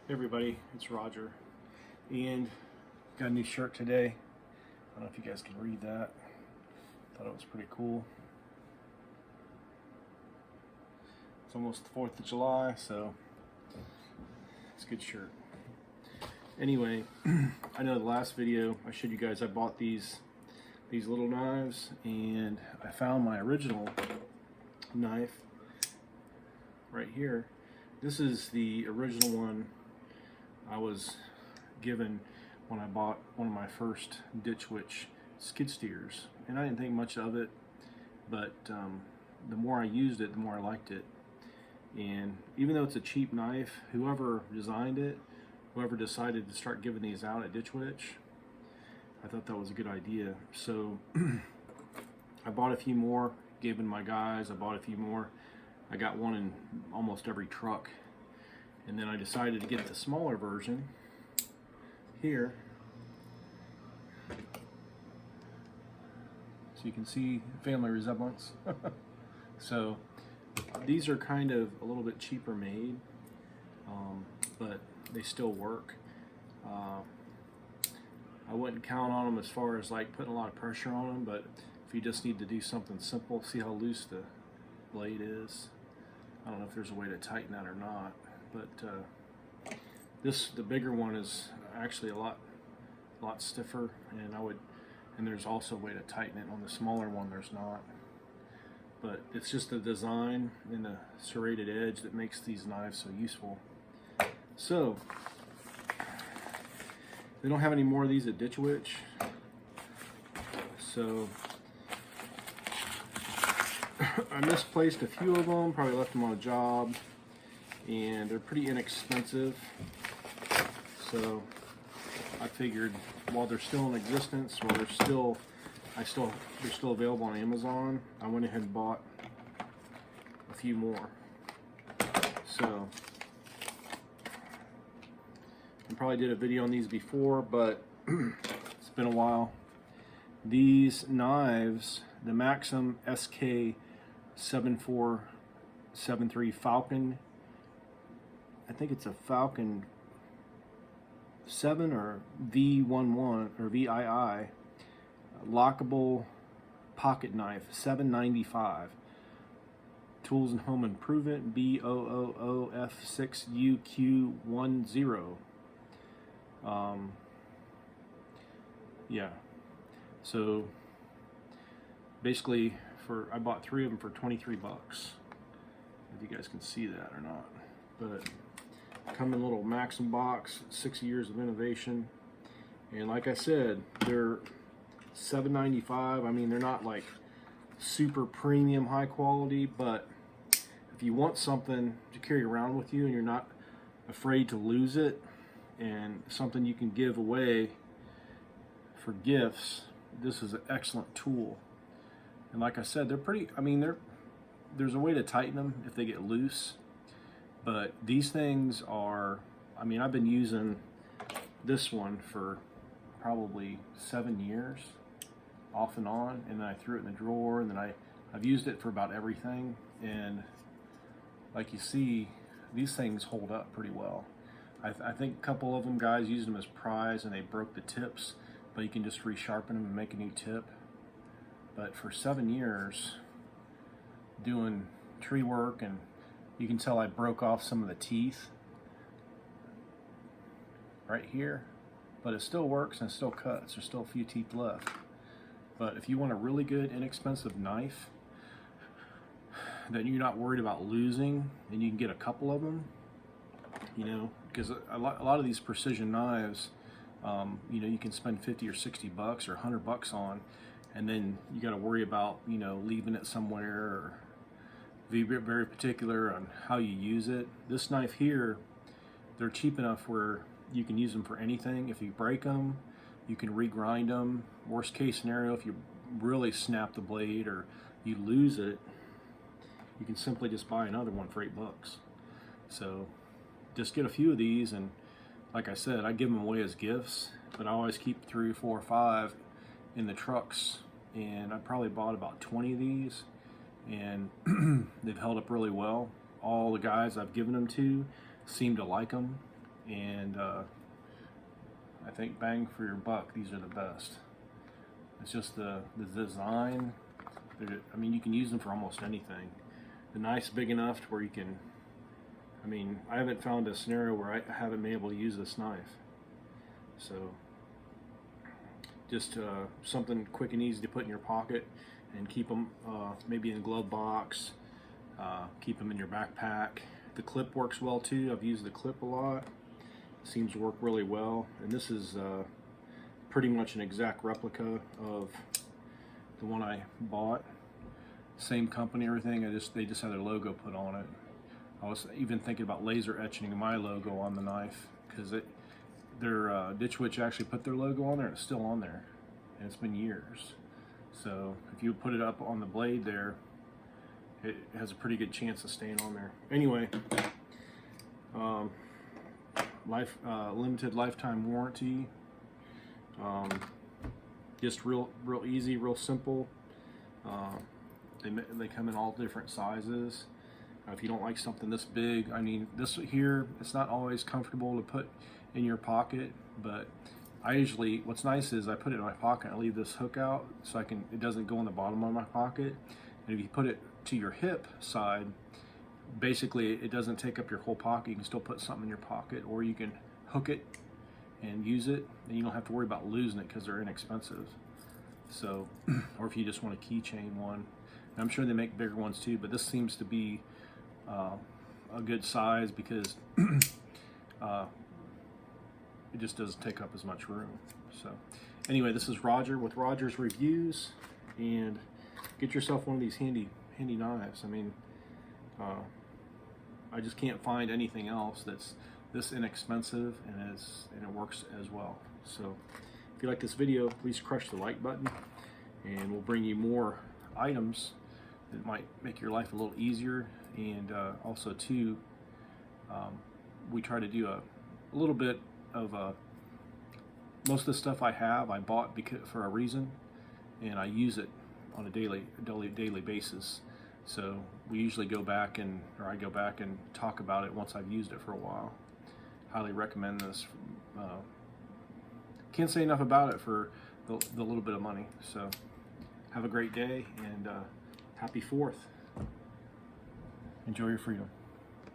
Hey everybody, it's Roger, and got a new shirt today. I don't know if you guys can read that. Thought it was pretty cool. It's almost the 4th of July, so it's a good shirt. Anyway, I know the last video I showed you guys I bought these little knives, and I found my original knife right here. This is the original one I was given when I bought one of my first Ditch Witch skid steers, and I didn't think much of it, but the more I used it, the more I liked it. And even though it's a cheap knife, whoever designed it, whoever decided to start giving these out at Ditch Witch, I thought that was a good idea. So I bought a few more, gave them to my guys. I bought a few more. I got one in almost every truck. And then I decided to get the smaller version here. So you can see family resemblance. So these are kind of a little bit cheaper made, but they still work. I wouldn't count on them as far as like putting a lot of pressure on them, but if you just need to do something simple, see how loose the blade is. I don't know if there's a way to tighten that or not. But the bigger one is actually a lot stiffer, and there's also a way to tighten it. On the smaller one there's not, but it's just the design and the serrated edge that makes these knives so useful. So they don't have any more of these at Ditch Witch, so I misplaced a few of them, probably left them on a job, and they're pretty inexpensive, so I figured while they're still in existence, while they're still available on Amazon, I went ahead and bought a few more. So I probably did a video on these before, but it's been a while. These knives, the Maxim SK 7473 Falcon, I think it's a Falcon 7 or V11 or VII lockable pocket knife, $7.95. Tools and Home Improvement, B000F6UQ10. Yeah, so basically I bought 3 of them for 23 bucks. If you guys can see that or not, but come in a little Maxim box, 6 years of innovation, and like I said, they're $7.95. I mean, they're not like super premium high quality, but if you want something to carry around with you and you're not afraid to lose it, and something you can give away for gifts, this is an excellent tool. And like I said, they're pretty, I mean, there's a way to tighten them if they get loose, but these things are, I mean, I've been using this one for probably 7 years off and on, and then I threw it in the drawer, and then I've used it for about everything, and like you see, these things hold up pretty well. I think a couple of them guys used them as pries and they broke the tips, but you can just resharpen them and make a new tip. But for 7 years doing tree work, and you can tell I broke off some of the teeth right here, but it still works and it still cuts. There's still a few teeth left. But if you want a really good inexpensive knife that you're not worried about losing, and you can get a couple of them, you know, because a lot of these precision knives, you know, you can spend 50 or 60 bucks or 100 bucks on, and then you got to worry about, you know, leaving it somewhere or be very particular on how you use it. This knife here, they're cheap enough where you can use them for anything. If you break them, you can regrind them. Worst case scenario, if you really snap the blade or you lose it, you can simply just buy another one for 8 bucks. So just get a few of these, and like I said, I give them away as gifts, but I always keep 3, 4, 5 in the trucks, and I probably bought about 20 of these, and they've held up really well. All the guys I've given them to seem to like them, and I think bang for your buck, these are the best. It's just the design. I mean, you can use them for almost anything. The knife's big enough to where you can, I mean, I haven't found a scenario where I haven't been able to use this knife. So just something quick and easy to put in your pocket and keep them maybe in a glove box, keep them in your backpack. The clip works well too. I've used the clip a lot. Seems to work really well. And this is pretty much an exact replica of the one I bought. Same company, everything. They just had their logo put on it. I was even thinking about laser etching my logo on the knife, because their Ditch Witch actually put their logo on there and it's still on there, and it's been years. So if you put it up on the blade there, it has a pretty good chance of staying on there. Anyway, limited lifetime warranty. Just real easy, real simple. They come in all different sizes. If you don't like something this big, I mean, this here, it's not always comfortable to put in your pocket, but I usually, what's nice is I put it in my pocket and I leave this hook out so it doesn't go in the bottom of my pocket. And if you put it to your hip side, basically it doesn't take up your whole pocket. You can still put something in your pocket, or you can hook it and use it, and you don't have to worry about losing it because they're inexpensive. So, or if you just want a keychain one, and I'm sure they make bigger ones too, but this seems to be a good size because it just doesn't take up as much room. So anyway, this is Roger with Roger's Reviews, and get yourself one of these handy knives. I mean, I just can't find anything else that's this inexpensive and it works as well. So if you like this video, please crush the like button, and we'll bring you more items that might make your life a little easier. And also too, we try to do a little bit of most of the stuff I bought for a reason, and I use it on a daily basis. So we usually I go back and talk about it once I've used it for a while. Highly recommend this. Can't say enough about it for the little bit of money. So have a great day, and happy 4th. Enjoy your freedom.